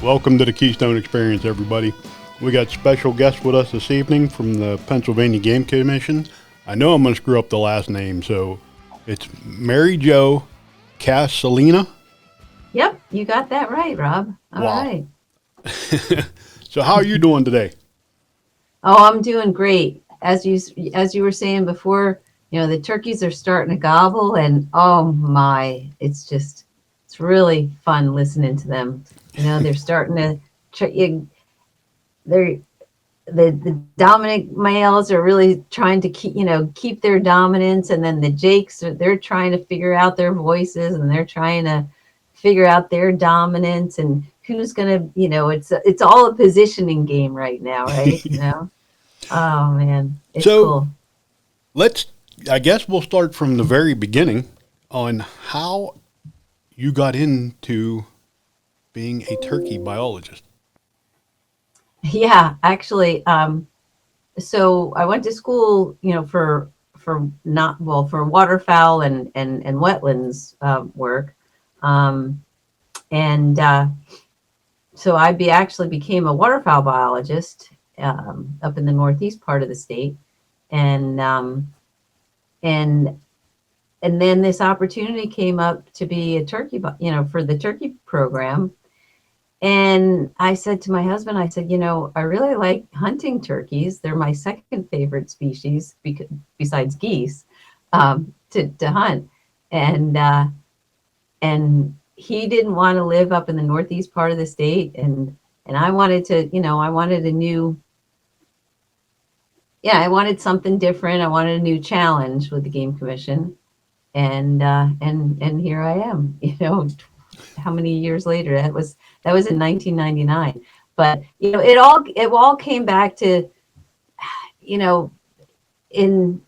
Welcome to the Keystone Experience, everybody. We got special guests with us this evening from the Pennsylvania Game Commission. I know I'm going to screw up the last name, so it's Mary Jo Casalena. Yep, you got that right, Rob. All Wow. right. So how are you doing today? Oh, I'm doing great. As you were saying before, the turkeys are starting to gobble, and oh my, it's really fun listening to them. They're starting to they're the dominant males are really trying to keep their dominance, and then the jakes they're trying to figure out their voices, and they're trying to figure out their dominance, and who's gonna it's all a positioning game right now, right? Oh man, it's So cool. let's, I guess we'll start from the very beginning on how you got into being a turkey biologist. Yeah, actually, so I went to school, for not well for waterfowl and wetlands work, um, and so actually became a waterfowl biologist up in the northeast part of the state, and and and then this opportunity came up to be a turkey, for the turkey program. And I said to my husband, I said, I really like hunting turkeys. They're my second favorite species besides geese, to hunt. And he didn't want to live up in the northeast part of the state, and I wanted to, I wanted a new, yeah, I wanted something different. I wanted a new challenge with the Game Commission, and here I am. How many years later? That was in 1999. But it all came back to, you know in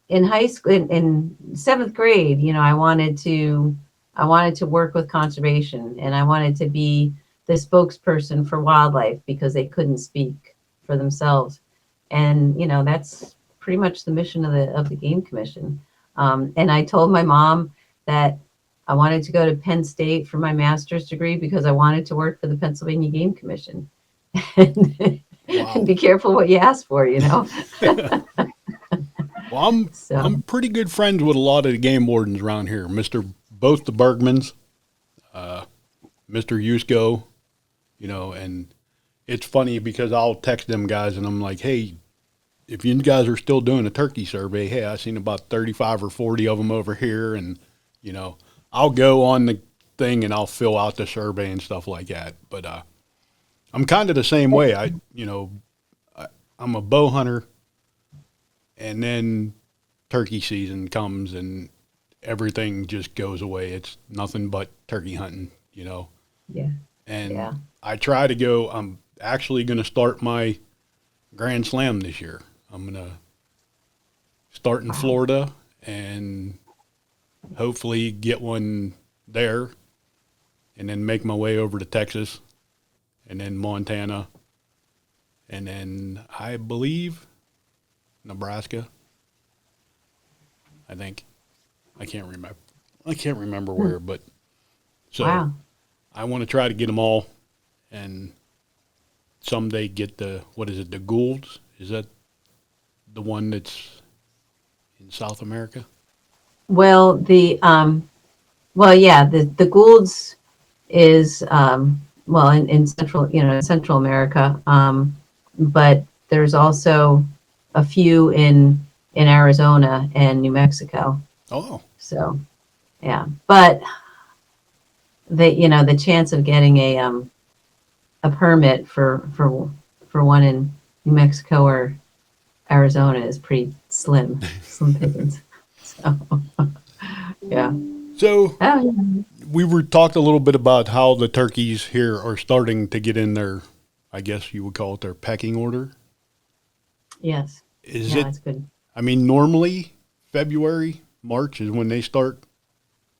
in high school, in seventh grade. I wanted to work with conservation, and I wanted to be the spokesperson for wildlife because they couldn't speak for themselves. And that's pretty much the mission of the Game Commission. And I told my mom that I wanted to go to Penn State for my master's degree because I wanted to work for the Pennsylvania Game Commission. And Wow. be careful what you ask for. Well, I'm So pretty good friends with a lot of the game wardens around here. Mister Both the Bergmans, Mister Yusko, and it's funny because I'll text them guys and I'm like, hey, if you guys are still doing a turkey survey, hey, I seen about 35 or 40 of them over here, and you know, I'll go on the thing and I'll fill out the survey and stuff like that. But I'm kind of the same way. I'm a bow hunter, and then turkey season comes and everything just goes away. It's nothing but turkey hunting. yeah, And yeah. I try to go. I'm actually going to start my Grand Slam this year. I'm going to start in Wow. Florida and hopefully get one there, and then make my way over to Texas and then Montana and then I believe Nebraska. I think I can't remember. I can't remember Hmm. where, but so Wow. I want to try to get them all and someday get the, what is it, the Goulds? Is that the one that's in South America? Well, yeah, the Goulds is, well, in Central America, but there's also a few in Arizona and New Mexico. Oh, So yeah, but the chance of getting a permit for one in New Mexico or Arizona is pretty slim pickings. So yeah. so Oh, we were talked a little bit about how the turkeys here are starting to get in their, I guess you would call it their pecking order. yes. Is Yeah, it? it's good. I mean, normally February, March is when they start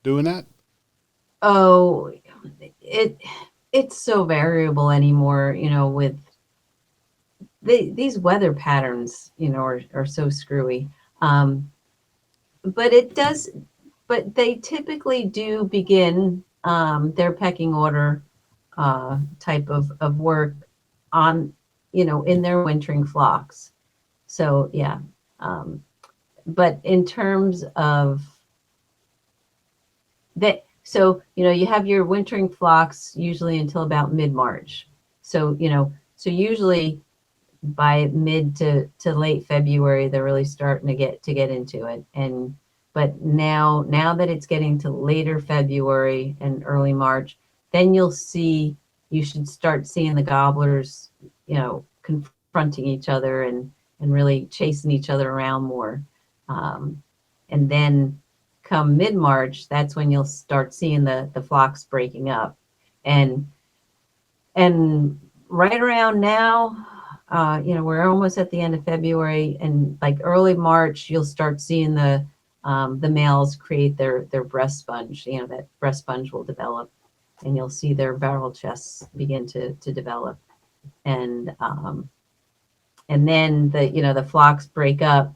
doing that. Oh, it it's so variable anymore, with these weather patterns, are so screwy. Um, but it does, but they typically do begin their pecking order type of work on, in their wintering flocks. So yeah, um, but in terms of that, so you have your wintering flocks usually until about mid-March. So so usually by mid to late February, they're really starting to get into it. And but now that it's getting to later February and early March, then you should start seeing the gobblers, confronting each other and really chasing each other around more. Um, and then come mid March, that's when you'll start seeing the flocks breaking up. And and right around now, we're almost at the end of February, and like early March, you'll start seeing the males create their breast sponge. That breast sponge will develop, and you'll see their barrel chests begin to develop, and then the flocks break up,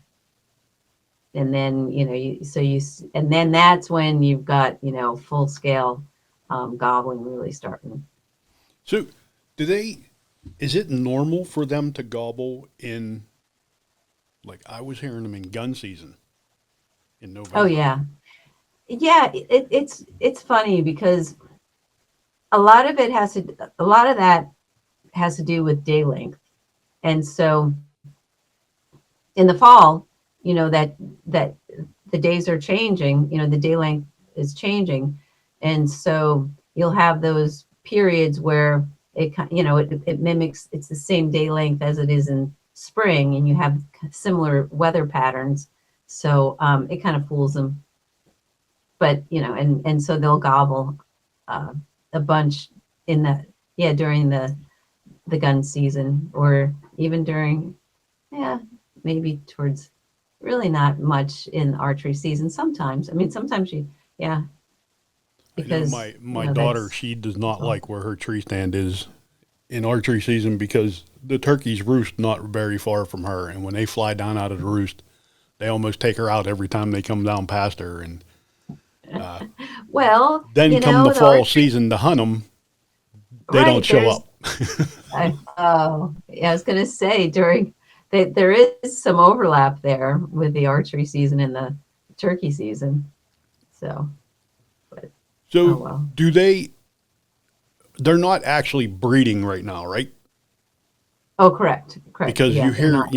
and then and then that's when you've got full scale gobbling really starting. So, do they? Is it normal for them to gobble in? Like I was hearing them in gun season in Oh November. yeah. Yeah, it's funny because a lot of that has to do with day length. And so in the fall, that the days are changing, the day length is changing. And so you'll have those periods where it mimics, it's the same day length as it is in spring, and you have similar weather patterns. So it kind of fools them. But and so they'll gobble uh, a bunch in the yeah during the gun season, or even during, yeah, maybe towards, really not much in archery season. Sometimes, I mean, sometimes you, yeah, I know because my daughter. that's She does not oh, like where her tree stand is in archery season because the turkeys roost not very far from her, and when they fly down out of the roost, they almost take her out every time they come down past her. And uh, well, then come the the fall archery, season to hunt them, they don't right, show there's up. oh yeah, I was gonna say, there is some overlap there with the archery season and the turkey season. So, but oh So well. do they? They're not actually breeding right now, right? Oh, correct, correct. Because Yeah, you they're hear, not.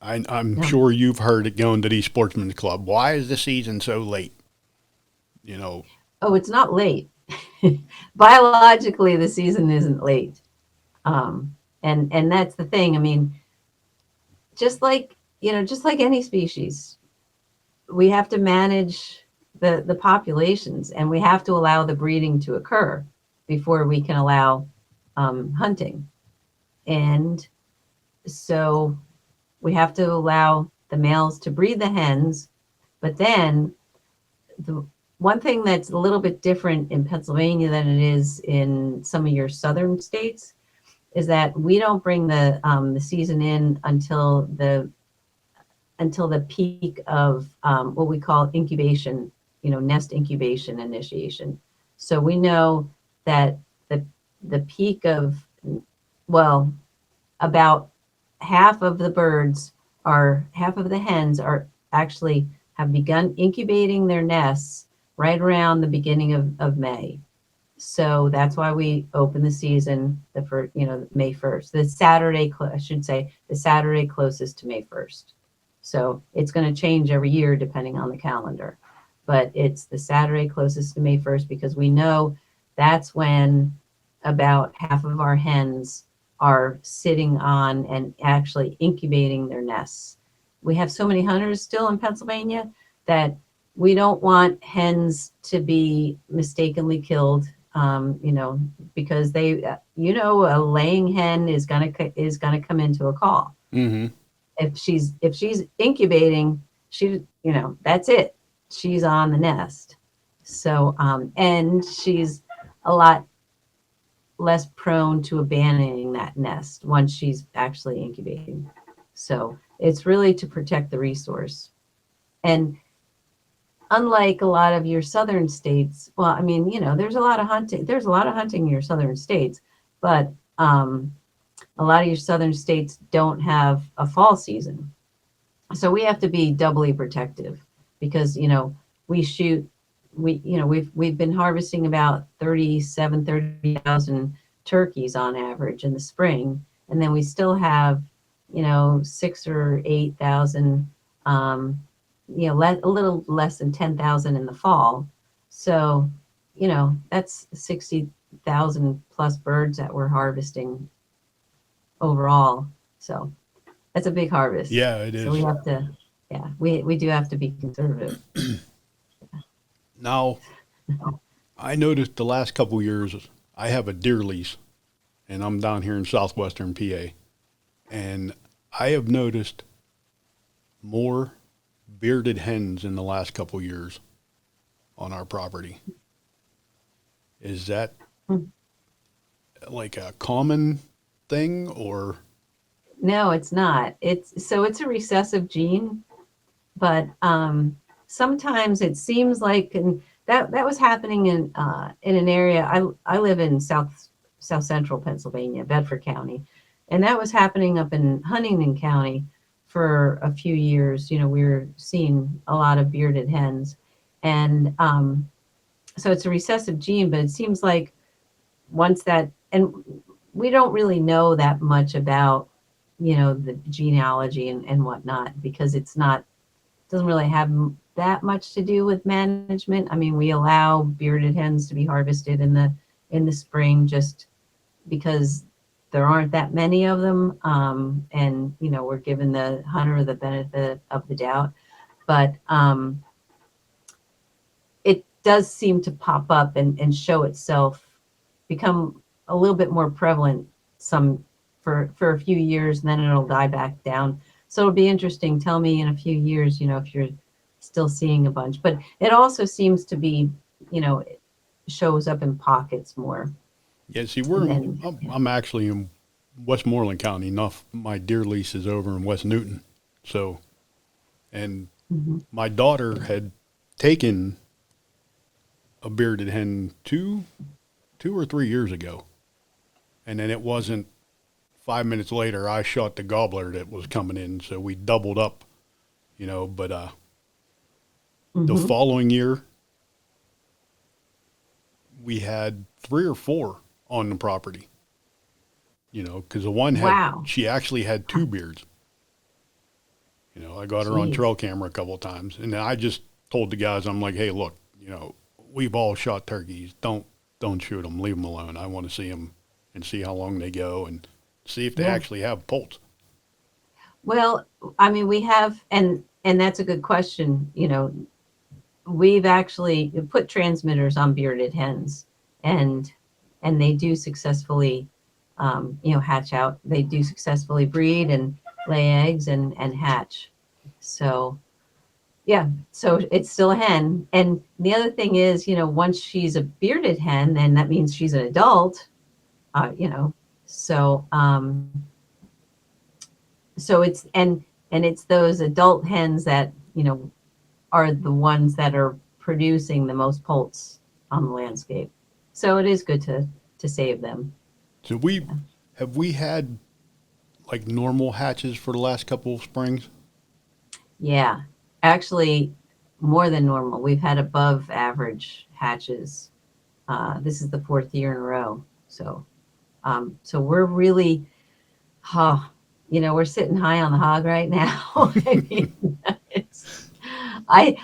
I'm No. sure you've heard it going to these sportsmen's club. Why is the season so late? You know, Oh, it's not late. Biologically, the season isn't late. And that's the thing. I mean, just like any species, we have to manage the populations, and we have to allow the breeding to occur before we can allow hunting. And so we have to allow the males to breed the hens, but then the one thing that's a little bit different in Pennsylvania than it is in some of your southern states is that we don't bring the season in until the peak of what we call incubation, nest incubation initiation. So we know that the the peak of, well, about half of the hens are actually have begun incubating their nests right around the beginning of May. So that's why we open the season the first, May 1st, the Saturday, I should say, the Saturday closest to May 1st. So it's going to change every year depending on the calendar, but it's the Saturday closest to May 1st because we know that's when about half of our hens are sitting on and actually incubating their nests. We have so many hunters still in Pennsylvania that we don't want hens to be mistakenly killed, because a laying hen is gonna come into a call. mm-hmm. If she's incubating, that's it. She's on the nest. So and she's a lot less prone to abandoning that nest once she's actually incubating. So it's really to protect the resource. And unlike a lot of your southern states, well, I mean, there's a lot of hunting. There's a lot of hunting in your southern states, but a lot of your southern states don't have a fall season. So we have to be doubly protective because, we shoot, we've been harvesting about 30,000 turkeys on average in the spring. And then we still have, 6 or 8 thousand, a little less than 10,000 in the fall. So, that's 60,000 plus birds that we're harvesting overall. So that's a big harvest. Yeah, it So we is. have to, yeah, we do have to be conservative. Now, I noticed the last couple years I have a deer lease, and I'm down here in southwestern PA, and I have noticed more bearded hens in the last couple years on our property. Is that Hmm. like a common thing, or No, it's not. It's a recessive gene, but sometimes it seems like, and that was happening in an area. I live in South Central Pennsylvania, Bedford County, and that was happening up in Huntingdon County for a few years. We were seeing a lot of bearded hens, and so it's a recessive gene, but it seems like once that, and we don't really know that much about the genealogy and whatnot, because it's not, doesn't really have that much to do with management. I mean, we allow bearded hens to be harvested in the spring just because there aren't that many of them, and we're giving the hunter the benefit of the doubt. But it does seem to pop up and show itself, become a little bit more prevalent some for a few years, and then it'll die back down. So it'll be interesting. Tell me in a few years, if you're still seeing a bunch. But it also seems to be, it shows up in pockets more yeah? See, than. I'm actually in Westmoreland County. Enough, my deer lease is over in West Newton, so and Mhm. my daughter had taken a bearded hen 2 or 3 years ago, and then it wasn't 5 minutes later I shot the gobbler that was coming in, so we doubled up, But the Mhm. following year we had 3 or 4 on the property, because the one had Wow. she actually had 2 beards. I got her on Jeez. trail camera a couple of times, and I just told the guys, I'm like, hey, look, we've all shot turkeys. Don't shoot them. Leave them alone. I want to see them and see how long they go and see if they Yeah. actually have poults. Well, I mean, we have, and that's a good question. We've actually put transmitters on bearded hens, and they do successfully, hatch out. They do successfully breed and lay eggs and hatch. So yeah, so it's still a hen. And the other thing is, once she's a bearded hen, then that means she's an adult. You know, so it's, and it's those adult hens that are the ones that are producing the most poults on the landscape. So it is good to save them. So have we had like normal hatches for the last couple of springs? Yeah, actually, more than normal. We've had above average hatches. This is the fourth year in a row. So we're really, huh, we're sitting high on the hog right now. I mean, it's, I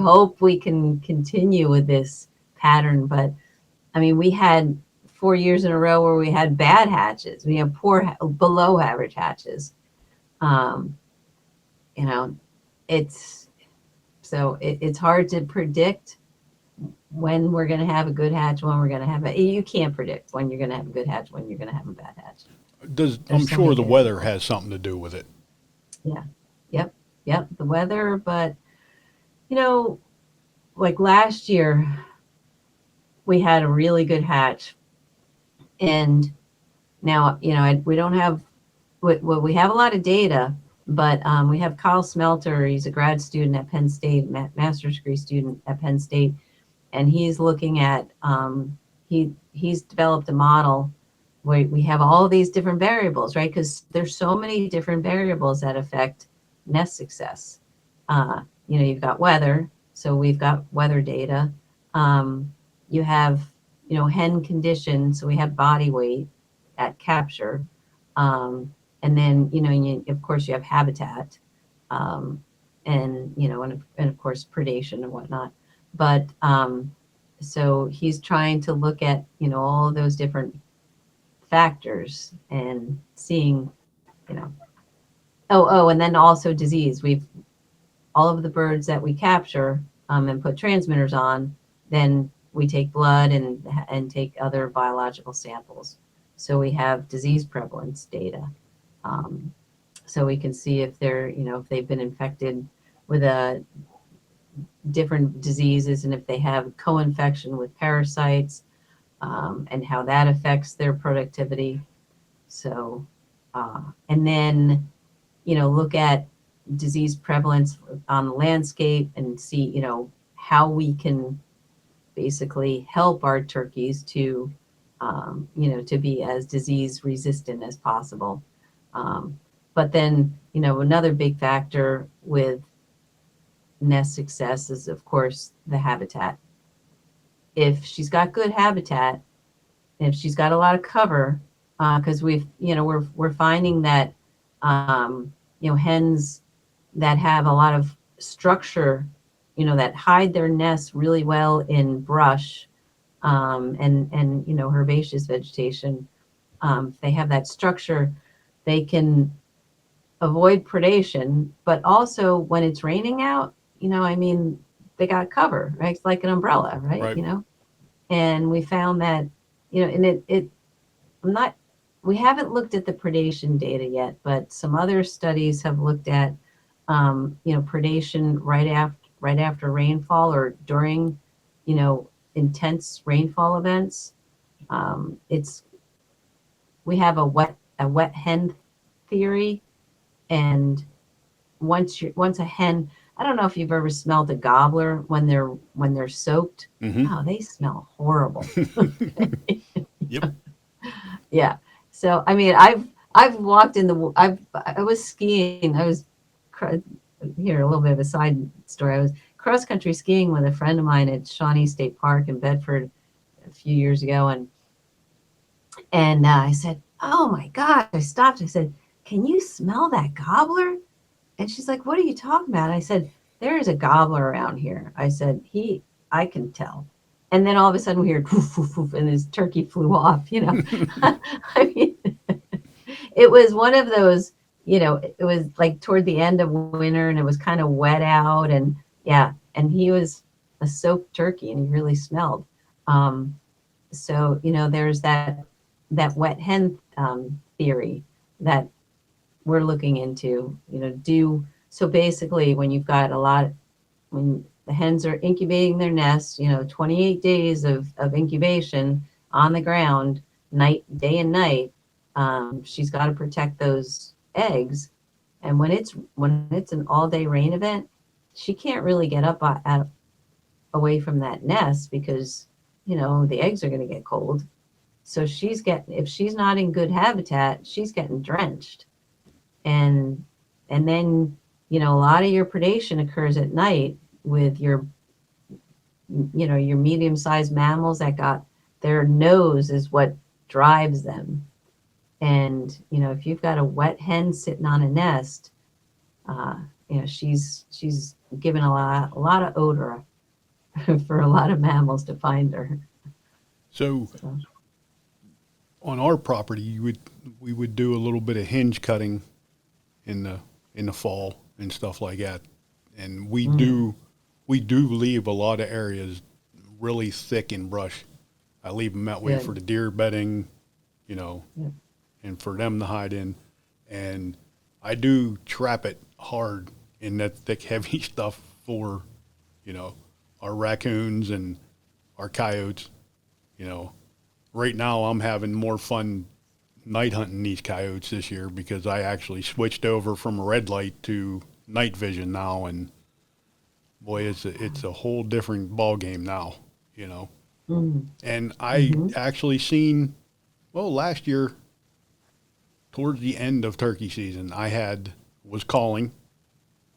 hope we can continue with this pattern. But I mean, we had 4 years in a row where we had bad hatches. We have below average hatches. Um, you know, it's it's hard to predict when we're going to have a good hatch, when we're going to have you can't predict when you're going to have a good hatch, when you're going to have a bad hatch. I'm There's so sure many the weather variables. has something to do with it. Yeah. Yep. Yep. The weather, but you know, like last year, we had a really good hatch, and now we don't have. Well, we have a lot of data, But we have Kyle Smelter. He's a grad student at Penn State, master's degree student at Penn State, and he's looking at he's developed a model where we have all these different variables, right? Because there's so many different variables that affect nest success. You've got weather, so we've got weather data. You have hen condition, so we have body weight at capture. And then of course you have habitat, and of course predation and whatnot. But so he's trying to look at all those different factors and seeing you know and then also disease. We've all of the birds that we capture and put transmitters on, then we take blood and take other biological samples, so we have disease prevalence data. um, so we can see if if they've been infected with a different diseases, and if they have co-infection with parasites, and how that affects their productivity. So, and then, look at disease prevalence on the landscape and see, how we can basically help our turkeys to be as disease resistant as possible. But then, another big factor with nest success is, of course, the habitat. If she's got good habitat, if she's got a lot of cover, because we're finding that hens that have a lot of structure, that hide their nests really well in brush, and herbaceous vegetation. If they have that structure, they can avoid predation, but also when it's raining out, they got cover, right? It's like an umbrella, right? Right. And we found that, and I'm not, we haven't looked at the predation data yet, but some other studies have looked at, predation right after rainfall or during, intense rainfall events. It's We have a wet hen theory, and once a hen, I don't know if you've ever smelled a gobbler when they're soaked. Mm-hmm. Oh, they smell horrible. Yep. Yeah. So I mean, I've walked in the I was skiing. Here a little bit of a side story. I was cross country skiing with a friend of mine at Shawnee State Park in Bedford a few years ago, and I said, "Oh my God!" I stopped. I said, "Can you smell that gobbler?" And she's like, "What are you talking about?" I said, "There is a gobbler around here." I said, I can tell." And then all of a sudden we heard woof, woof, woof, and this turkey flew off, I mean, it was one of those, it was like toward the end of winter and it was kind of wet out, and yeah, and he was a soaked turkey and he really smelled. So, there's that wet hen theory that we're looking into, so basically when the hens are incubating their nests, 28 days of incubation on the ground, day and night, she's got to protect those eggs. And when it's an all day rain event, she can't really get up away from that nest because, the eggs are going to get cold. So if she's not in good habitat, she's getting drenched. And then a lot of your predation occurs at night with your medium-sized mammals that got their nose is what drives them. And if you've got a wet hen sitting on a nest, she's given a lot of odor for a lot of mammals to find her. So So, on our property, we would do a little bit of hinge cutting in the fall and stuff like that, and we do leave a lot of areas really thick in brush. I leave them that way for good. the deer bedding, you know, Yeah. and for them to hide in. And I do trap it hard in that thick, heavy stuff for, you know, our raccoons and our coyotes. You know, right now I'm having more fun night hunting these coyotes this year because I actually switched over from red light to night vision now, and boy, it's a whole different ball game now, you know. Mm. And I Mm-hmm. actually seen last year towards the end of turkey season, I had was calling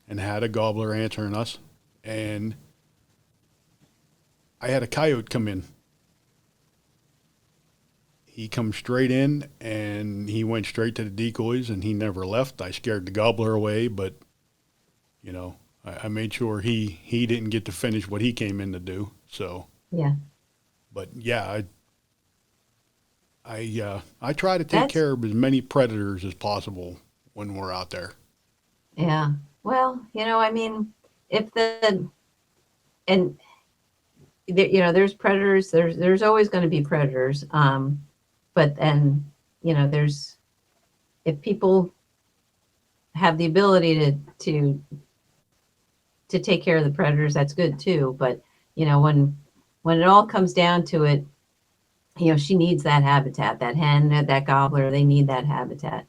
and had a gobbler answering us, and I had a coyote come in. He come straight in and he went straight to the decoys and he never left. I scared the gobbler away, but you know, I made sure he didn't get to finish what he came in to do. So, Yeah. but yeah, I try to take That's care of as many predators as possible when we're out there. yeah. Well, I mean, if the and there's predators. There's always going to be predators. But then there's if people have the ability to take care of the predators, that's good too. But when it all comes down to it, she needs that habitat. That hen, that gobbler, they need that habitat.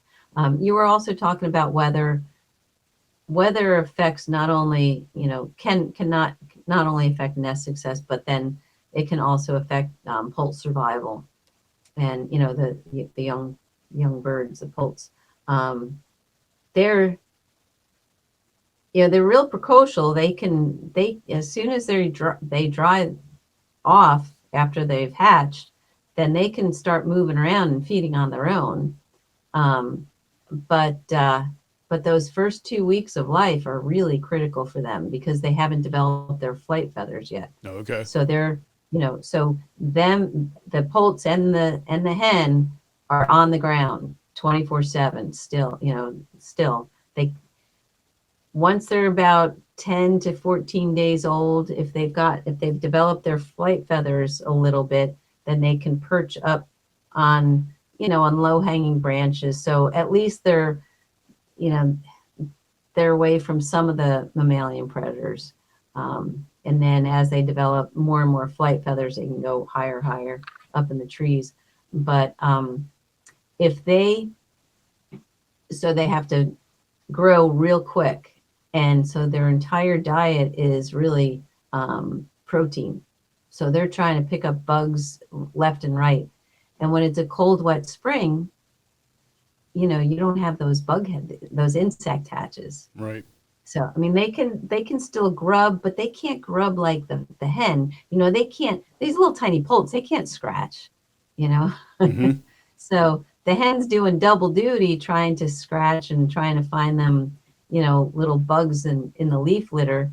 You were also talking about weather. Weather affects not only not only affect nest success, but then it can also affect poult survival and the young birds, the poults. Um, they're they're real precocial. They as soon as they dry off after they've hatched, then they can start moving around and feeding on their own. Um, but those first 2 weeks of life are really critical for them because they haven't developed their flight feathers yet. Okay. So they're so them the poults and the hen are on the ground 24/7 still. Still they once they're about 10 to 14 days old, if they've developed their flight feathers a little bit, then they can perch up on on low hanging branches. So at least you know they're away from some of the mammalian predators. And then as they develop more and more flight feathers, they can go higher up in the trees. But if they so they have to grow real quick. And so their entire diet is really protein. So they're trying to pick up bugs left and right. And when it's a cold, wet spring, you don't have those insect hatches. Right. So I mean, they can still grub, but they can't grub like the hen. They can't. These little tiny poults, they can't scratch. You know, Mm-hmm. so the hen's doing double duty, trying to scratch and trying to find them, little bugs in the leaf litter.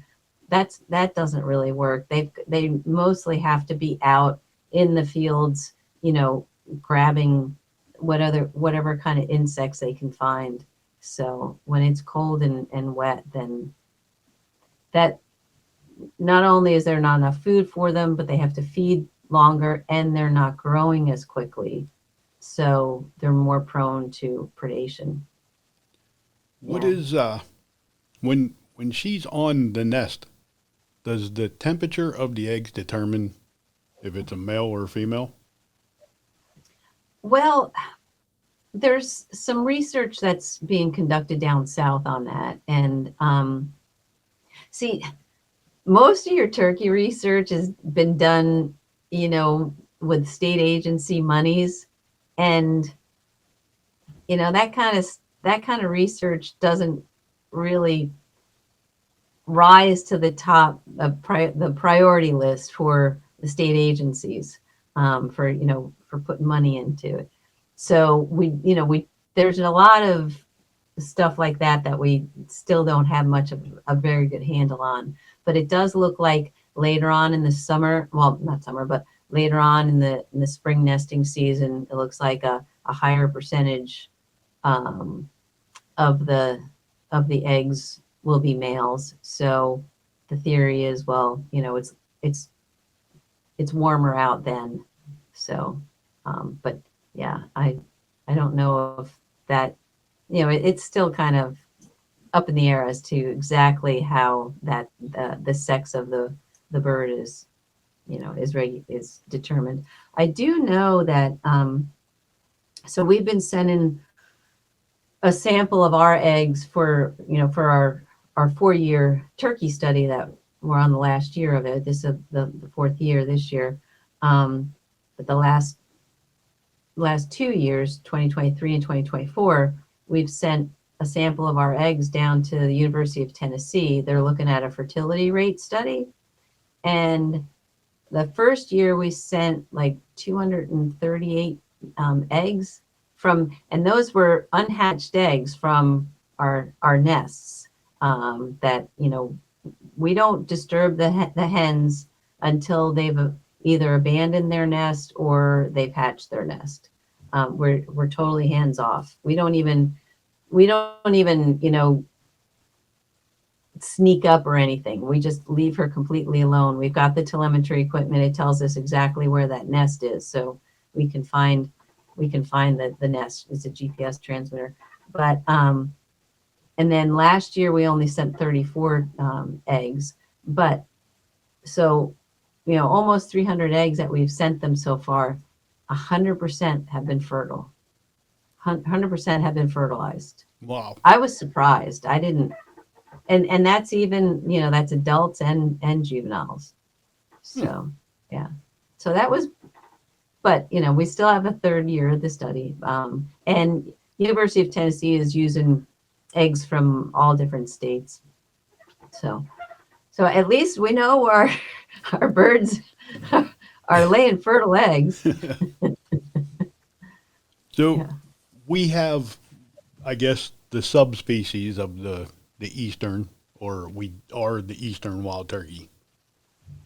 That doesn't really work. They mostly have to be out in the fields, grabbing whatever kind of insects they can find. So when it's cold and wet, then that not only is there not enough food for them, but they have to feed longer and they're not growing as quickly. So they're more prone to predation. What Yeah. is when she's on the nest? Does the temperature of the eggs determine if it's a male or a female? Well, there's some research that's being conducted down south on that. And see, most of your turkey research has been done, with state agency monies. And that kind of research doesn't really rise to the top of the priority list for the state agencies, for putting money into it. So we there's a lot of stuff like that we still don't have much of a very good handle on. But it does look like later on in the summer, well, not summer, but later on in the spring nesting season, it looks like a higher percentage um, of the eggs will be males. So the theory is, well, it's it's warmer out then. So, but yeah, I don't know if that it's still kind of up in the air as to exactly how that the sex of the bird is determined. I do know that So we've been sending a sample of our eggs for, for our 4-year turkey study that we're on the last year of it. This is the fourth year this year. But the last 2 years, 2023 and 2024, we've sent a sample of our eggs down to the University of Tennessee. They're looking at a fertility rate study. And the first year we sent like 238 eggs and those were unhatched eggs from our nests, that, we don't disturb the hens until they've either abandoned their nest or they've hatched their nest. We're totally hands off. We don't even sneak up or anything. We just leave her completely alone. We've got the telemetry equipment. It tells us exactly where that nest is, so we can find the nest. It's a GPS transmitter. But and then last year we only sent 34 eggs, but so almost 300 eggs that we've sent them so far, 100% have been fertile. 100% have been fertilized. Wow. I was surprised. I didn't, and that's even, that's adults and juveniles. So yeah, so that was, but we still have a third year of the study, and University of Tennessee is using eggs from all different states. So at least we know our birds are laying fertile eggs. So Yeah. we have, I guess, the subspecies of the eastern, or we are the eastern wild turkey.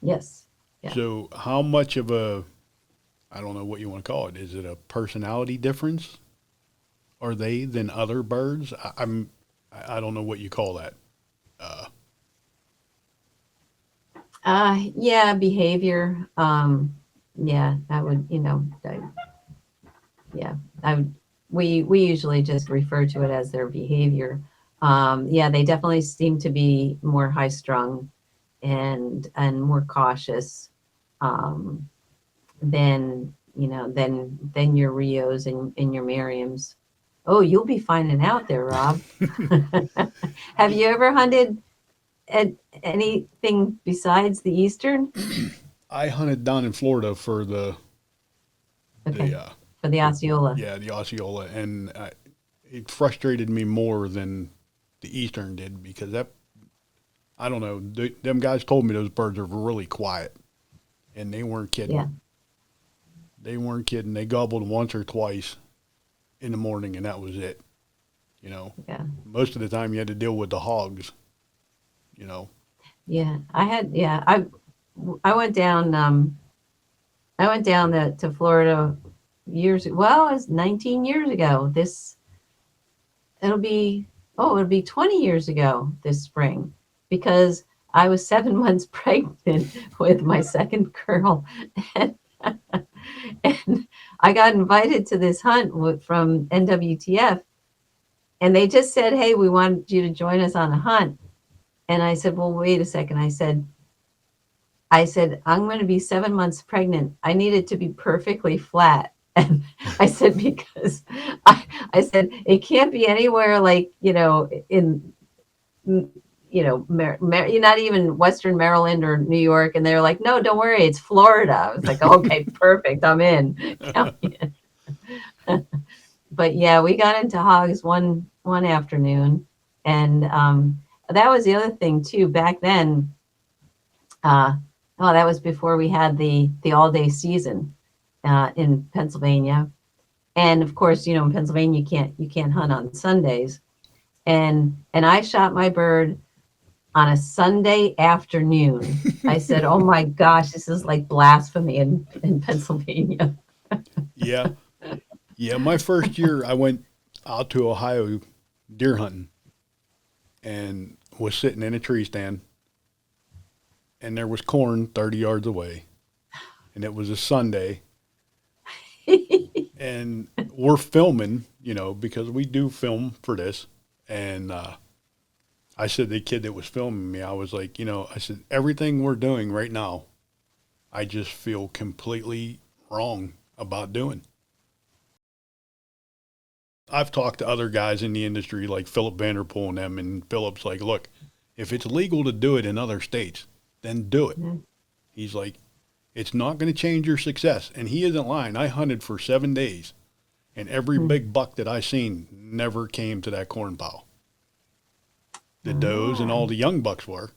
Yes. Yeah. So how much of a, I don't know what you want to call it. Is it a personality difference? Are they than other birds? I don't know what you call that. Uh, Yeah, behavior. Yeah, I would, yeah, I would, we usually just refer to it as their behavior. Yeah, they definitely seem to be more high strung and more cautious, um, than your Rios and your Merriams. Oh, you'll be finding out there, Rob. Have you ever hunted at anything besides the Eastern? I hunted down in Florida for the Okay, for the Osceola. yeah, the Osceola, and it frustrated me more than the Eastern did because that, I don't know, them guys told me those birds are really quiet, and they weren't Yeah, kidding. They weren't kidding. They gobbled once or twice in the morning, and that was it. You know, yeah, most of the time you had to deal with the hogs. You know, yeah. I went down. I went down to Florida well, it was 19 years ago. It'll be, it'll be 20 years ago this spring, because I was 7 months pregnant with my second girl, and, and I got invited to this hunt from NWTF, and they just said, "Hey, we want you to join us on a hunt." And I said, "Well, wait a second." I said, "I'm going to be 7 months pregnant. I need it to be perfectly flat." And I said, because I said, it can't be anywhere like, in, you're not even Western Maryland or New York. And they're like, "No, don't worry. It's Florida." I was like, "Okay, perfect. I'm in." Count me in. But yeah, we got into hogs one afternoon. And that was the other thing too. Back then, uh, oh, that was before we had the all day season in Pennsylvania. And of course, in Pennsylvania you can't hunt on Sundays. And I shot my bird on a Sunday afternoon. I said, "Oh my gosh, this is like blasphemy in Pennsylvania." yeah, yeah. My first year, I went out to Ohio deer hunting and was sitting in a tree stand, and there was corn 30 yards away, and it was a Sunday, and we're filming, because we do film for this, and I said to the kid that was filming me, I was like, I said, everything we're doing right now, I just feel completely wrong about doing. I've talked to other guys in the industry like Philip Vanderpool and them, and Philip's like, look, if it's legal to do it in other states, then do it. Yeah. He's like, it's not going to change your success. And he isn't lying. I hunted for 7 days, and every Hmm. big buck that I seen never came to that corn pile. The does and Ah, all the young bucks were,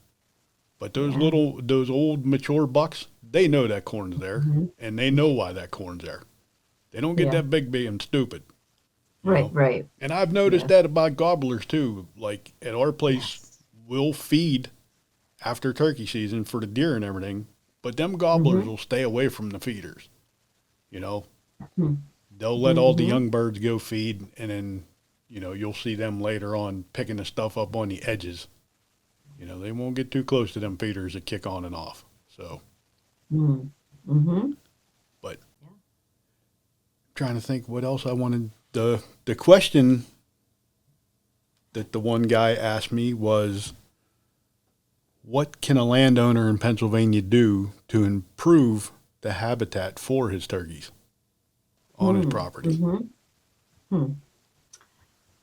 but yeah. those old mature bucks, they know that corn's there, Hmm. and they know why that corn's there. They don't get Yeah. that big being stupid, you Right. know. Right. And I've noticed Yeah. that about gobblers too. Like at our place, Yes. we'll feed after turkey season for the deer and everything, but them gobblers Hmm. will stay away from the feeders. You know, Hmm. they'll let all the Hmm. young birds go feed, and then you'll see them later on picking the stuff up on the edges. They won't get too close to them feeders that kick on and off. So, Hmm. Hmm. but trying to think what else I wanted. The question that the one guy asked me was, what can a landowner in Pennsylvania do to improve the habitat for his turkeys on his Hmm. property? Hmm. Hmm.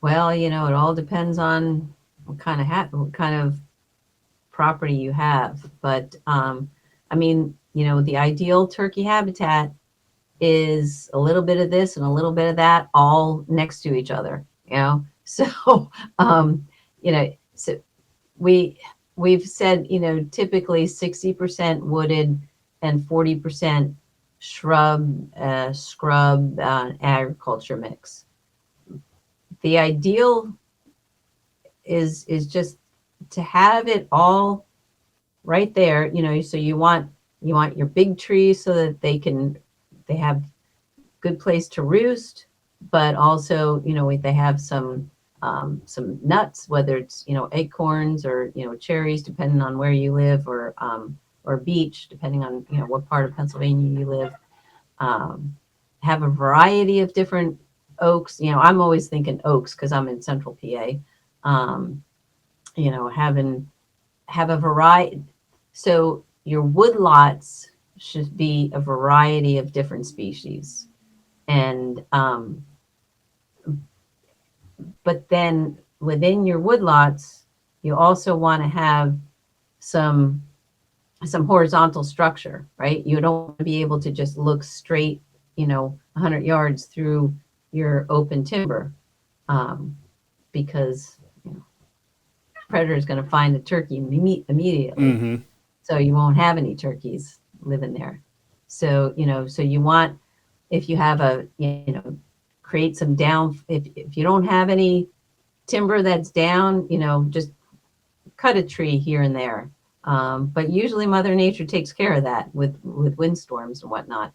Well, it all depends on what kind of property you have. But I mean, the ideal turkey habitat is a little bit of this and a little bit of that all next to each other, So, so we we've said, typically 60% wooded and 40% scrub agriculture mix. The ideal is just to have it all right there, so you want your big trees so that they have good place to roost, but also, they have some nuts, whether it's, acorns or, cherries, depending on where you live, or beech, depending on, what part of Pennsylvania you live. Um, have a variety of different oaks. I'm always thinking oaks because I'm in central PA. Um, having have a variety. So your wood lots should be a variety of different species. And but then within your woodlots, you also want to have some some horizontal structure, right? You don't want to be able to just look straight, 100 yards through your open timber, um, because predator is going to find the turkey immediately. Mm-hmm. So you won't have any turkeys living there. So so you want, if you have create some down. If you don't have any timber that's down, just cut a tree here and there. But usually Mother Nature takes care of that with windstorms and whatnot.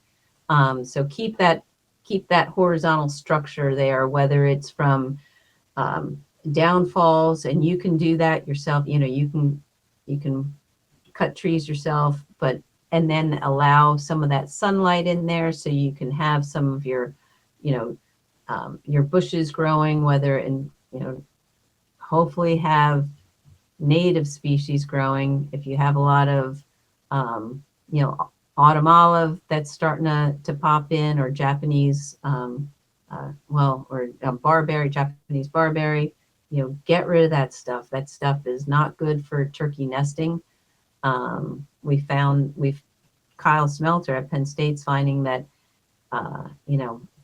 So keep that horizontal structure there, whether it's from downfalls, and you can do that yourself. You can cut trees yourself, but and then allow some of that sunlight in there so you can have some of you know, your bushes growing, whether and hopefully have native species growing. If you have a lot of, autumn olive that's starting to pop in, or Japanese, or barberry, Japanese barberry, get rid of that stuff. That stuff is not good for turkey nesting. We've Kyle Smelter at Penn State's finding that,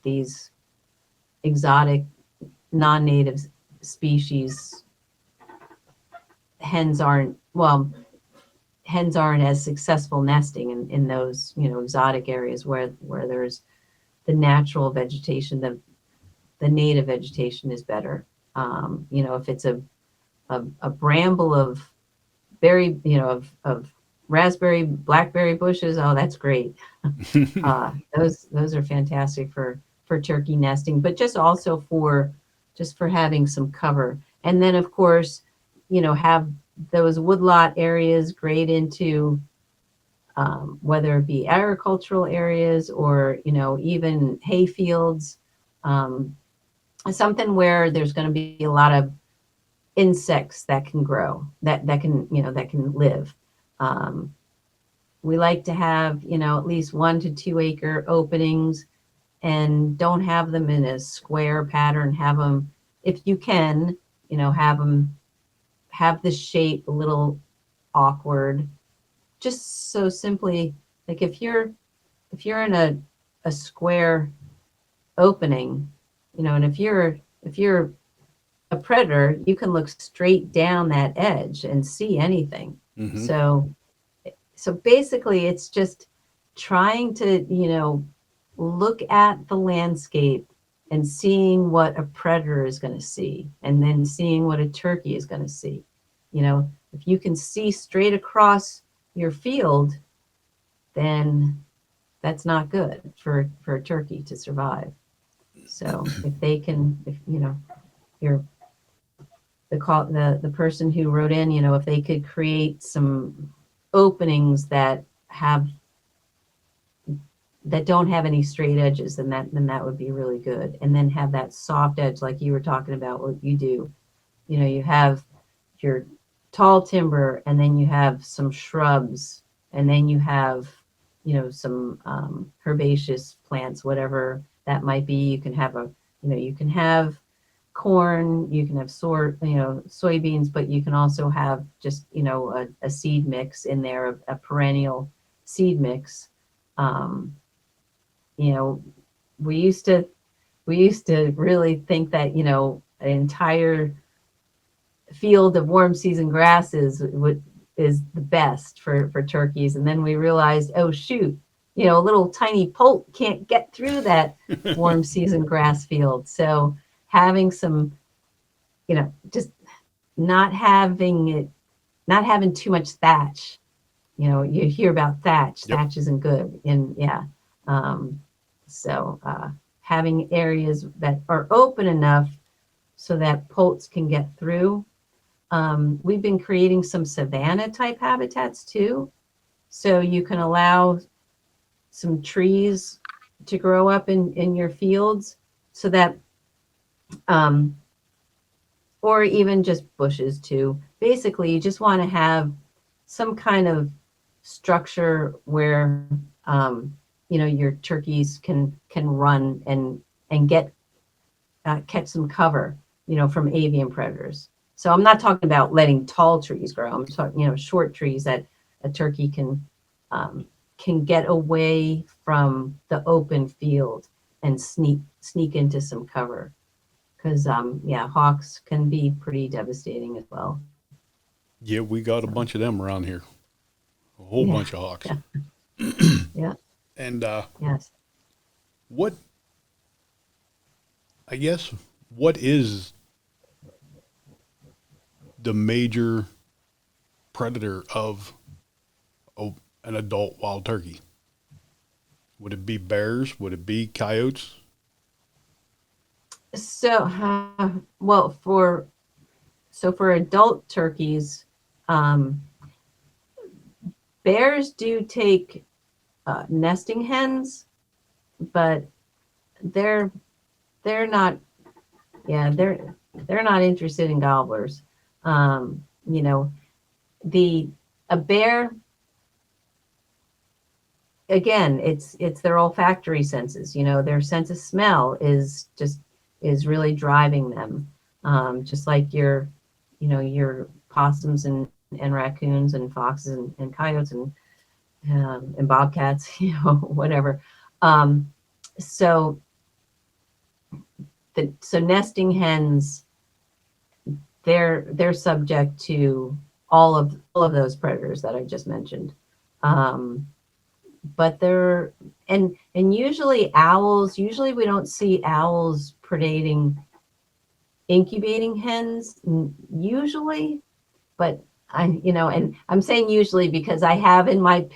these exotic non-native species, hens aren't well hens aren't as successful nesting in those exotic areas where there's the natural vegetation. The native vegetation is better. If it's a bramble of berry, of raspberry, blackberry bushes, oh, that's great. Those are fantastic for turkey nesting, but just for having some cover. And then, of course, have those woodlot areas grade into, whether it be agricultural areas or even hay fields, um, something where there's going to be a lot of insects that can grow, that can live. Um, we like to have at least 1 to 2 acre openings, and don't have them in a square pattern. Have them, if you can, have them have the shape a little awkward. Just so simply, like if you're in a square opening, and if you're a predator, you can look straight down that edge and see anything. Mm-hmm. So basically it's just trying to, look at the landscape and seeing what a predator is going to see, and then seeing what a turkey is going to see. If you can see straight across your field, then that's not good for a turkey to survive. So if they can, if you're the person who wrote in, if they could create some openings that don't have any straight edges, then that would be really good. And then have that soft edge, like you were talking about, what you do. You have your tall timber, and then you have some shrubs, and then you have, some herbaceous plants, whatever that might be. You can have corn, you can have soybeans, but you can also have just, a seed mix in there, a perennial seed mix. Um, you know, we used to really think that, an entire field of warm season grasses is the best for turkeys. And then we realized, oh shoot, a little tiny poult can't get through that warm season grass field. So having some, just not having too much thatch. You hear about thatch. Yep. Thatch isn't good. And yeah. Um, so having areas that are open enough so that poults can get through. We've been creating some savanna type habitats too. So you can allow some trees to grow up in your fields, so that, um, or even just bushes too. Basically, you just want to have some kind of structure where, your turkeys can run and get catch some cover, from avian predators. So I'm not talking about letting tall trees grow. I'm talking, short trees that a turkey can get away from the open field and sneak into some cover. Because yeah, hawks can be pretty devastating as well. Yeah, we got a So bunch of them around here. A whole yeah, bunch of hawks. yeah, yeah, And yes. what I guess what is the major predator of an adult wild turkey? Would it be bears? Would it be coyotes? So well, for adult turkeys, um, bears do take nesting hens, but they're they're not, yeah, they're not interested in gobblers. You know, the a bear, again, it's their olfactory senses. Their sense of smell is really driving them. Just like your possums and raccoons and foxes and coyotes and bobcats, whatever. Um, so so nesting hens, they're subject to all of those predators that I just mentioned. Um, but they're and usually owls. Usually we don't see owls predating incubating hens. Usually, but and I'm saying usually because I have in my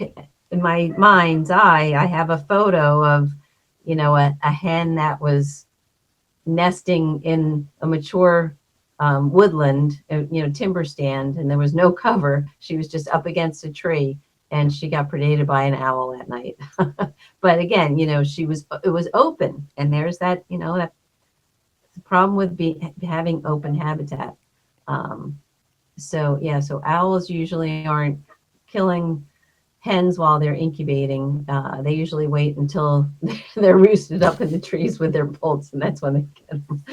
mind's eye, I have a photo of a hen that was nesting in a mature woodland, timber stand, and there was no cover. She was just up against a tree, and she got predated by an owl that night. But again, it was open, and there's that's the problem with having open habitat. So yeah, so owls usually aren't killing hens while they're incubating. They usually wait until they're roosted up in the trees with their bolts, and that's when they get them.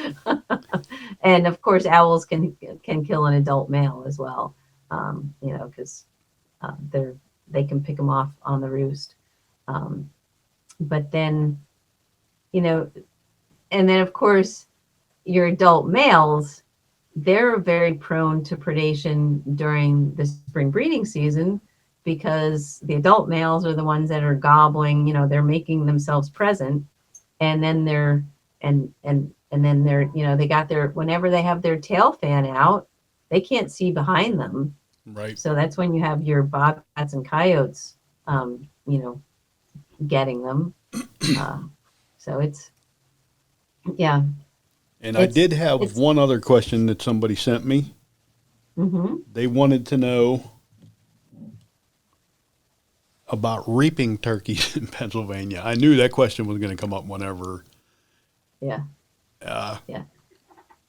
And of course, owls can kill an adult male as well, because they can pick them off on the roost. But then, you know, and then of course, your adult males, they're very prone to predation during the spring breeding season because the adult males are the ones that are gobbling, they're making themselves present, and then they're, they got their, whenever they have their tail fan out, they can't see behind them. Right. So that's when you have your bobcats and coyotes, getting them. So yeah. And I did have one other question that somebody sent me. Mm-hmm. They wanted to know about reaping turkeys in Pennsylvania. I knew that question was going to come up whenever. Yeah. Uh, Yeah.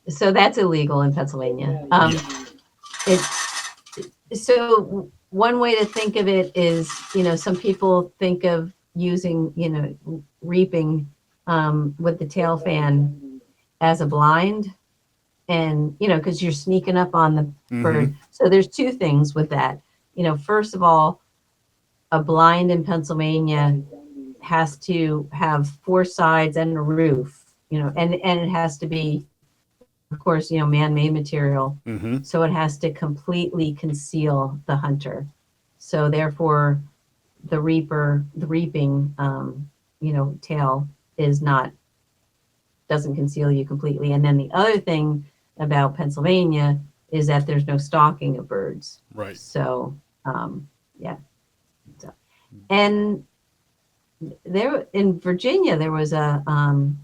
So that's illegal in Pennsylvania. Yeah. So one way to think of it is, some people think of using, reaping with the tail fan as a blind, and because you're sneaking up on the bird. So there's two things with that. First of all, a blind in Pennsylvania has to have four sides and a roof, and it has to be, of course, man-made material. Mm-hmm. So it has to completely conceal the hunter. So therefore, the reaping, tail doesn't conceal you completely. And then the other thing about Pennsylvania is that there's no stalking of birds. Right. So, yeah. So, and there in Virginia, there was an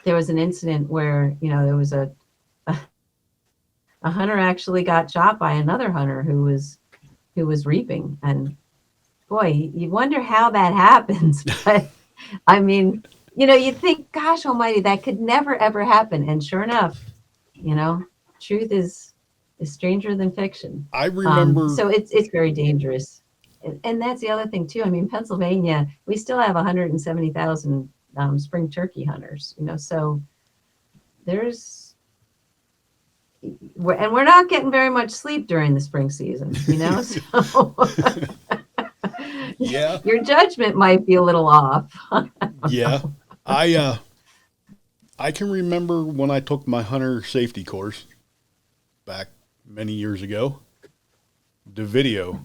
incident where, there was a hunter actually got shot by another hunter who was reaping. And boy, you wonder how that happens. But I mean, you'd think, gosh almighty, that could never ever happen. And sure enough, truth is stranger than fiction. I remember. So it's very dangerous. And that's the other thing too. I mean, Pennsylvania, we still have 170,000 spring turkey hunters, so there's, and we're not getting very much sleep during the spring season, so Yeah. Your judgment might be a little off. Yeah. I can remember when I took my hunter safety course back many years ago, the video,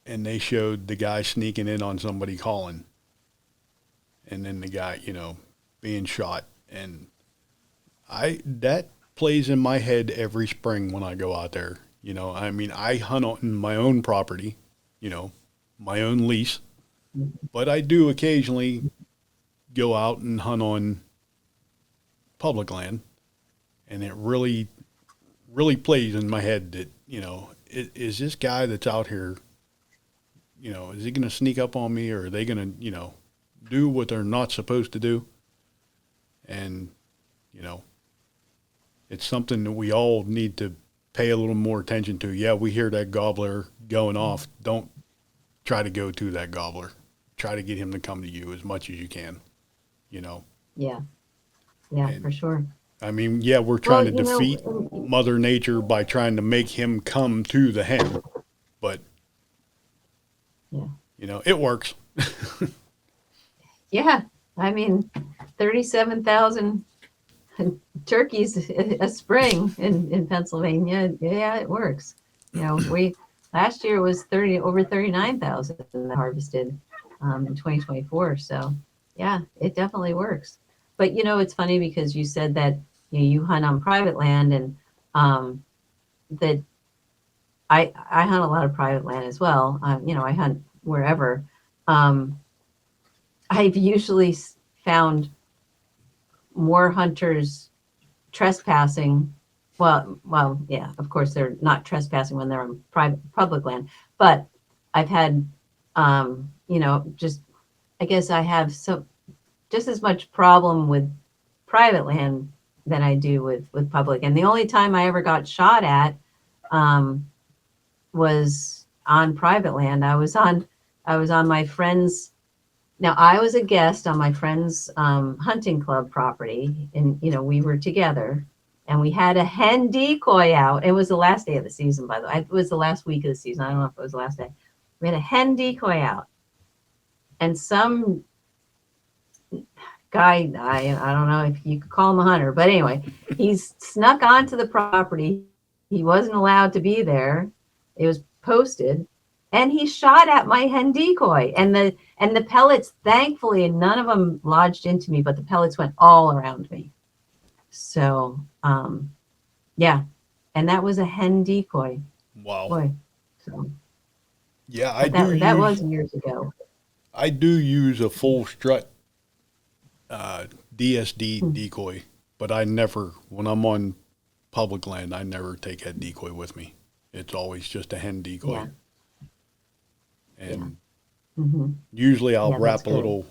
and they showed the guy sneaking in on somebody calling, and then the guy, being shot. And that plays in my head every spring when I go out there. I mean, I hunt on my own property, my own lease, but I do occasionally go out and hunt on public land, and it really, really plays in my head that, is this guy that's out here, is he going to sneak up on me, or are they going to, do what they're not supposed to do? And, it's something that we all need to pay a little more attention to. Yeah, we hear that gobbler going off. Don't try to go to that gobbler. Try to get him to come to you as much as you can, Yeah. Yeah, and, for sure. I mean, yeah, we're trying to defeat Mother Nature by trying to make him come to the hen, but, yeah, it works. Yeah. I mean, 37,000 turkeys a spring in Pennsylvania. Yeah, it works. We last year was over 39,000 harvested in 2024. So yeah, it definitely works. But it's funny because you said that you hunt on private land, and that I hunt a lot of private land as well. I hunt wherever. I've usually found more hunters trespassing. Well, yeah, of course they're not trespassing when they're on public land, but I've had, just, I guess I have just as much problem with private land than I do with public. And the only time I ever got shot at, was on private land. I was on my friend's. Now I was a guest on my friend's hunting club property, and we were together, and we had a hen decoy out. It was the last day of the season, by the way. It was the last week of the season. I don't know if it was the last day. We had a hen decoy out, and some guy, I don't know if you could call him a hunter, but anyway, he's snuck onto the property. He wasn't allowed to be there. It was posted, and he shot at my hen decoy, and the pellets, thankfully, and none of them lodged into me, but the pellets went all around me. So, yeah, and that was a hen decoy. Wow. Boy, so Yeah, but that was years ago. I do use a full strut DSD Hmm. decoy, but I never, when I'm on public land, I never take that decoy with me. It's always just a hen Yeah, decoy. yeah, And hmm, usually I'll yeah. That's wrap a good. little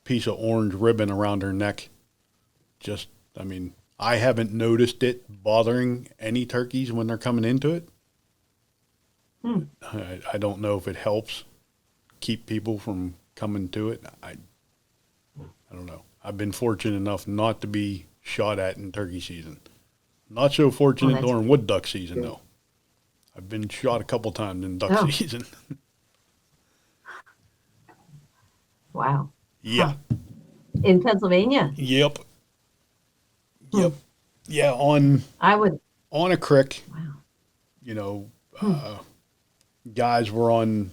piece of orange ribbon around her neck. Just, I mean, I haven't noticed it bothering any turkeys when they're coming into it. Hmm. I don't know if it helps keep people from coming to it. I don't know. I've been fortunate enough not to be shot at in turkey season. Not so Oh, fortunate that's during wood duck season, good. though. I've been shot a couple times in duck Oh, season. wow. Yeah. Huh. In Pennsylvania? Yep. Hmm. Yep. Yeah. I would. On a creek, Wow. you know, Hmm. uh, guys were on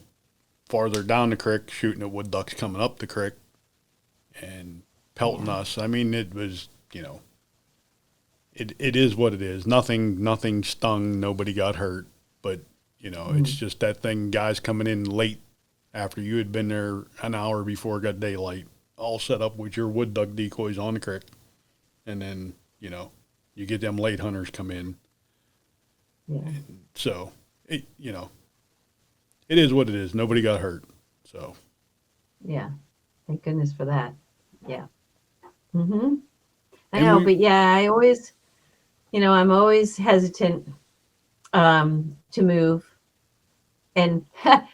farther down the creek shooting at wood ducks coming up the creek and pelting Yeah. us. I mean, it was, it is what it is. Nothing stung. Nobody got hurt. But it's Hmm. just that thing. Guys coming in late after you had been there an hour before it got daylight, all set up with your wood duck decoys on the creek, and then you get them late hunters come in. Yeah. So it is what it is. Nobody got hurt. So Yeah. Thank goodness for that. Yeah. Hmm. I and know, we but yeah, I'm always hesitant to move. And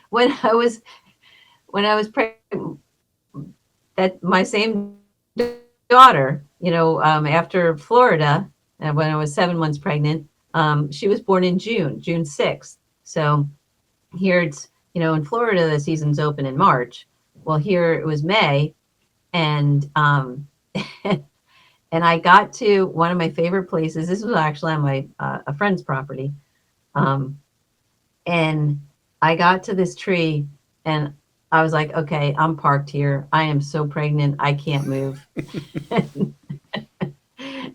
when I was pregnant, that my same daughter, after Florida, when I was 7 months pregnant, she was born in June 6th. So here it's, in Florida, the season's open in March. Well, here it was May, and and I got to one of my favorite places. This was actually on my a friend's property, um, and I got to this tree, and I was like, okay, I'm parked here. I am so pregnant, I can't move.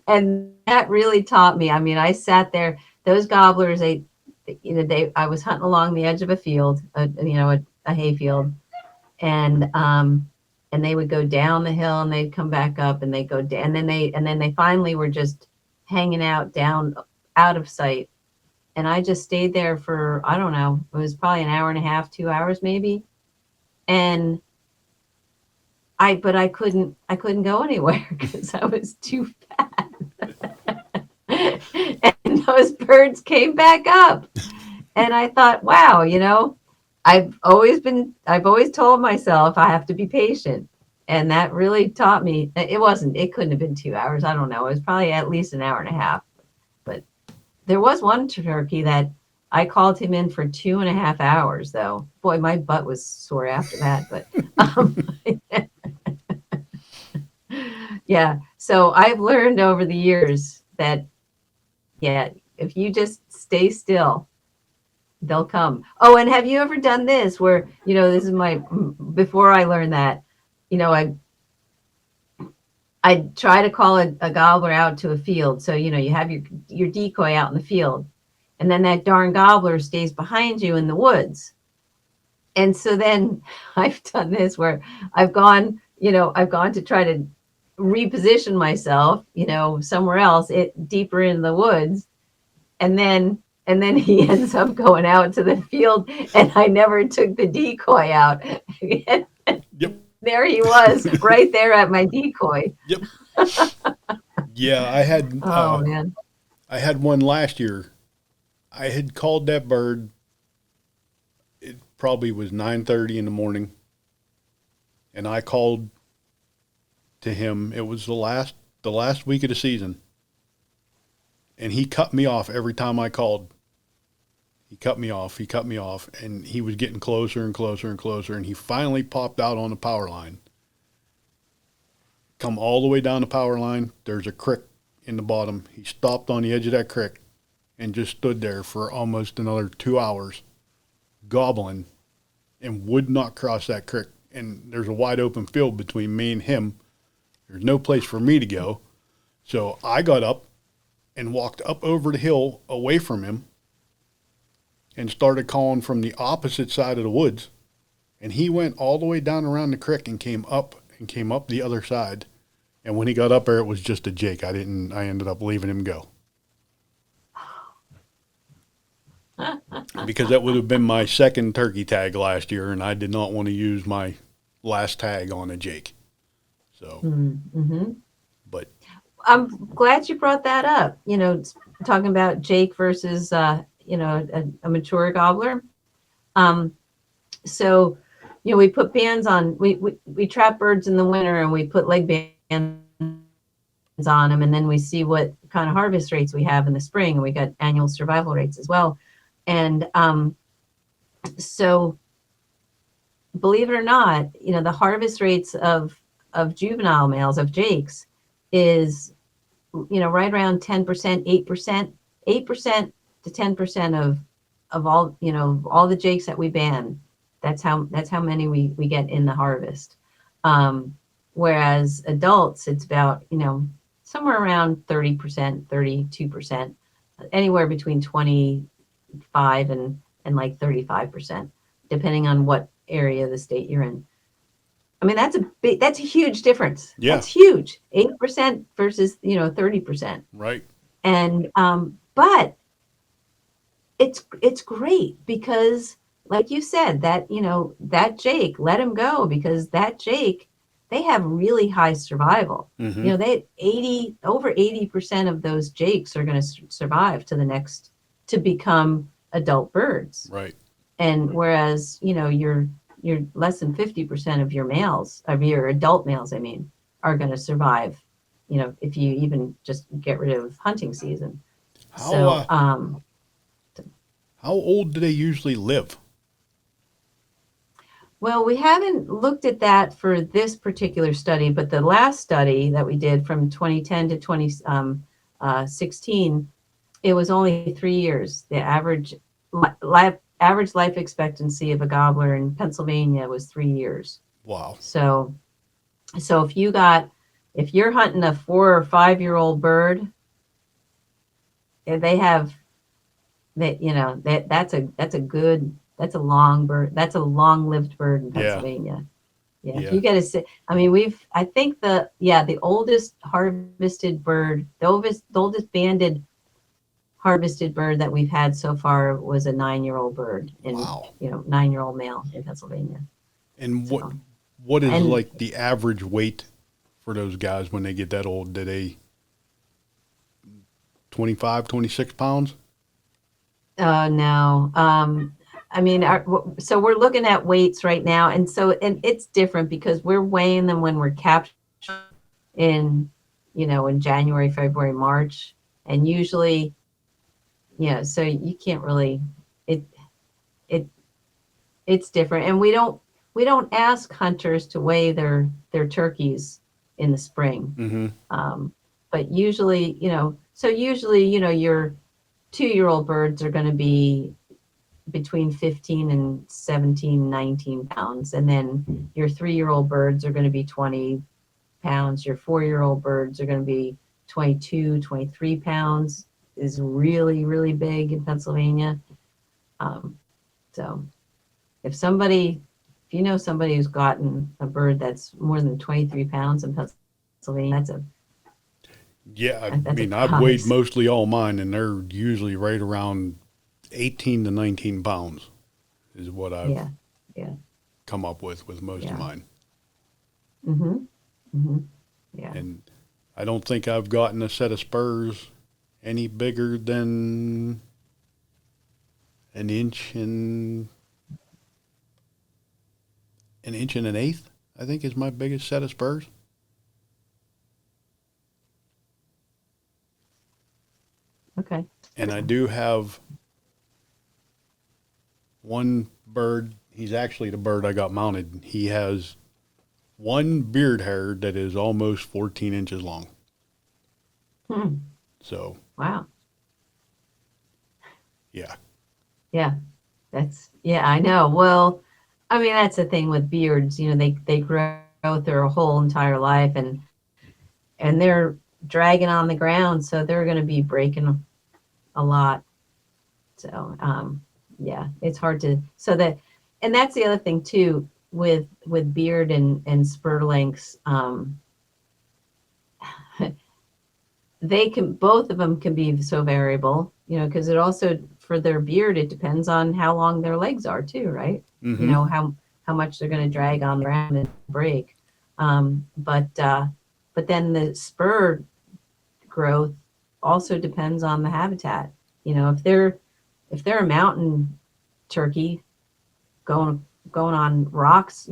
And that really taught me. I mean, I sat there. Those gobblers, I was hunting along the edge of a field, a hay field, and they would go down the hill and they'd come back up and they'd go down, and then they finally were just hanging out down out of sight. And I just stayed there for, I don't know, it was probably an hour and a half, 2 hours maybe. And I couldn't go anywhere because I was too and those birds came back up. And I thought, wow, I've always told myself I have to be patient. And that really taught me. It couldn't have been 2 hours. I don't know. It was probably at least an hour and a half. But there was one turkey that I called him in for 2.5 hours, though. Boy, my butt was sore after that. But um, yeah. So I've learned over the years that, yeah, if you just stay still, they'll come. Oh, and have you ever done this where, this is before I learned that, I try to call a gobbler out to a field. So, you have your decoy out in the field, and then that darn gobbler stays behind you in the woods. And so then I've done this where I've gone to try to reposition myself, somewhere else, deeper in the woods, and then he ends up going out to the field, and I never took the decoy out. And Yep. there he was, right there at my decoy. Yep. Yeah, Oh man. I had one last year. I had called that bird probably was 9:30 in the morning, and I called to him. It was the last week of the season, and he cut me off every time I called. He cut me off. He cut me off, and he was getting closer and closer and closer, and he finally popped out on the power line. Come all the way down the power line. There's a creek in the bottom. He stopped on the edge of that creek and just stood there for almost another 2 hours, gobbling, and would not cross that creek. And there's a wide open field between me and him. There's no place for me to go. So I got up and walked up over the hill away from him and started calling from the opposite side of the woods. And he went all the way down around the creek and came up the other side. And when he got up there, it was just a Jake. I ended up leaving him go. Because that would have been my second turkey tag last year, and I did not want to use my last tag on a Jake. So, but I'm glad you brought that up. Talking about Jake versus, a mature gobbler. So, we put bands on. We trap birds in the winter, and we put leg bands on them, and then we see what kind of harvest rates we have in the spring. And we got annual survival rates as well. And so, believe it or not, the harvest rates of juvenile males, of Jakes, is right around 10%, 8% to 10% of all the Jakes that we ban. That's how many we get in the harvest. Whereas adults, it's about somewhere around 30%, 32%, anywhere between 25 and like 35%, depending on what area of the state you're in. I mean, that's a huge difference. Yeah. That's huge. 8% versus 30%. right. And but it's great because, like you said, that Jake, let him go, because that Jake, they have really high survival. Mm-hmm. Over 80% of those Jakes are going to survive to become adult birds. Right. And whereas, you're less than 50% of your adult males, are going to survive, if you even just get rid of hunting season. How old do they usually live? Well, we haven't looked at that for this particular study, but the last study that we did from 2010 to 2016, it was only 3 years. The average life expectancy of a gobbler in Pennsylvania was 3 years. Wow. So if you're hunting a 4 or 5 year old bird, that's a long bird. That's a long-lived bird in Pennsylvania. Yeah. If you get I think the oldest harvested bird, the oldest banded harvested bird that we've had so far was a 9-year-old bird Wow. 9-year-old male in Pennsylvania. And what is like the average weight for those guys when they get that old? Do they 25, 26 pounds? No. So we're looking at weights right now, and it's different because we're weighing them when we're captured in January, February, March, and usually, so you can't really, it's different, and we don't ask hunters to weigh their turkeys in the spring. Mm-hmm. But usually, your 2-year-old birds are going to be between 15 and 17, 19 pounds. And then your 3-year-old birds are going to be 20 pounds. Your 4-year-old birds are going to be 22, 23 pounds. Is really, really big in Pennsylvania. So if you know somebody who's gotten a bird that's more than 23 pounds in Pennsylvania, I've weighed mostly all mine, and they're usually right around 18 to 19 pounds is what I've come up with most of mine. Mm-hmm. Mm-hmm. Yeah. And I don't think I've gotten a set of spurs any bigger than an inch and an inch and an eighth, I think, is my biggest set of spurs. Okay. And I do have one bird. He's actually the bird I got mounted. He has one beard hair that is almost 14 inches long. So, Wow. yeah. Yeah. I know. Well, I mean, that's the thing with beards, they grow their whole entire life and they're dragging on the ground. So they're going to be breaking a lot. So, yeah, it's hard to, and that's the other thing too, with beard and spur lengths. Both of them can be so variable, because it also, for their beard, it depends on how long their legs are too, right? Mm-hmm. How much they're going to drag on the ground and break. But then the spur growth also depends on the habitat. If they're a mountain turkey going on rocks,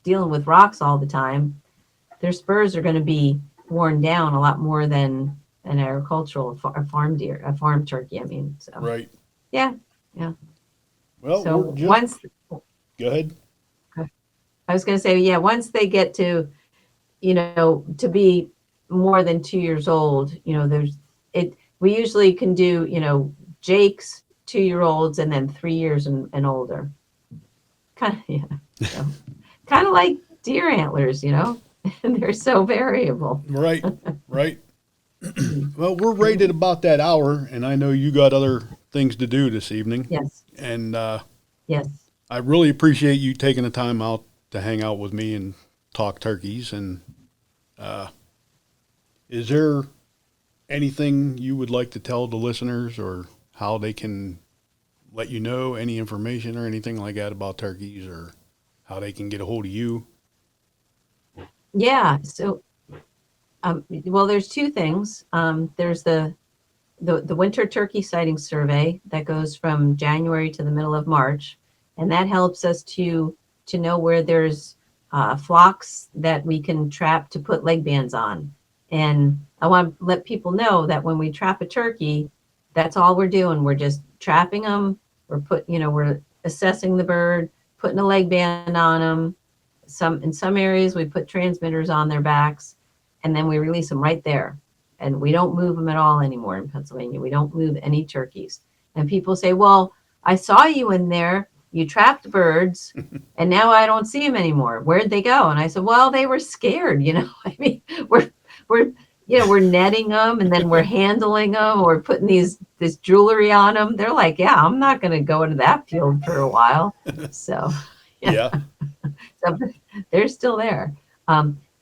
dealing with rocks all the time, their spurs are going to be worn down a lot more than an agricultural farm turkey. I mean, so Right. yeah. Well, So once, go ahead. I was going to say, yeah, once they get to, to be more than 2 years old, we usually can do, Jake's 2-year-olds and then 3 years and older. Kind of, yeah. So, kind of like deer antlers, and they're so variable. Right. Well, we're right at about that hour, and I know you got other things to do this evening. Yes. And Yes. I really appreciate you taking the time out to hang out with me and talk turkeys. And is there anything you would like to tell the listeners, or how they can let you know any information or anything like that about turkeys, or how they can get a hold of you? Yeah. So, well, there's two things. There's the winter turkey sighting survey that goes from January to the middle of March, and that helps us to know where there's flocks that we can trap to put leg bands on. And I want to let people know that when we trap a turkey, that's all we're doing. We're just trapping them. We're assessing the bird, putting a leg band on them. In some areas we put transmitters on their backs, and then we release them right there. And we don't move them at all anymore in Pennsylvania. We don't move any turkeys. And people say, well, I saw you in there. You trapped birds, and now I don't see them anymore. Where'd they go? And I said, well, they were scared. I mean, we're netting them, and then we're handling them. We're putting this jewelry on them. They're like, yeah, I'm not going to go into that field for a while. So, Yeah. So they're still there.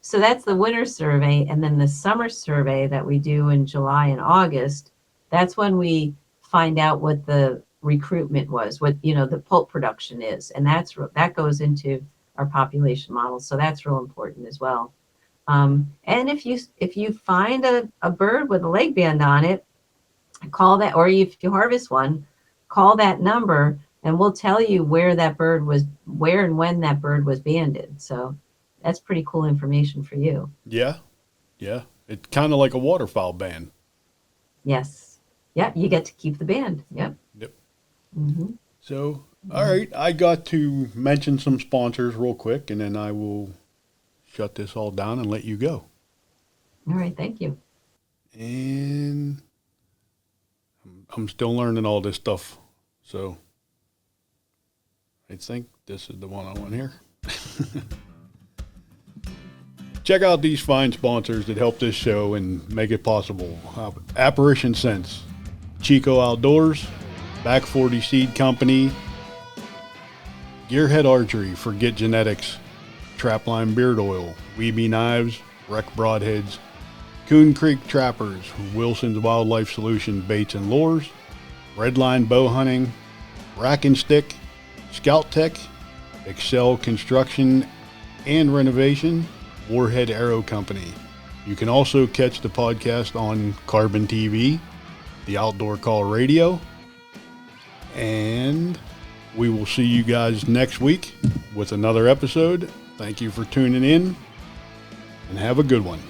So that's the winter survey. And then the summer survey that we do in July and August, that's when we find out what the recruitment was, what, the poult production is. And that goes into our population model. So that's real important as well. And if you find a bird with a leg band on it, call that, or if you harvest one, call that number, and we'll tell you where and when that bird was banded. So that's pretty cool information for you. Yeah. It's kind of like a waterfowl band. Yes. Yeah, you get to keep the band. Yep. Mm-hmm. So, all right, I got to mention some sponsors real quick, and then I will shut this all down and let you go. All right, thank you. And I'm still learning all this stuff, so I think this is the one I want here. Check out these fine sponsors that help this show and make it possible. Apparition Sense, Chico Outdoors, Back 40 Seed Company, Gearhead Archery, Forget Genetics, Trapline Beard Oil, Weeby Knives, Wreck Broadheads, Coon Creek Trappers, Wilson's Wildlife Solution Baits and Lures, Redline Bow Hunting, Rack and Stick, Scout Tech, Excel Construction and Renovation, Warhead Arrow Company. You can also catch the podcast on Carbon TV, the Outdoor Call Radio, and we will see you guys next week. with another episode. Thank you for tuning in, and have a good one.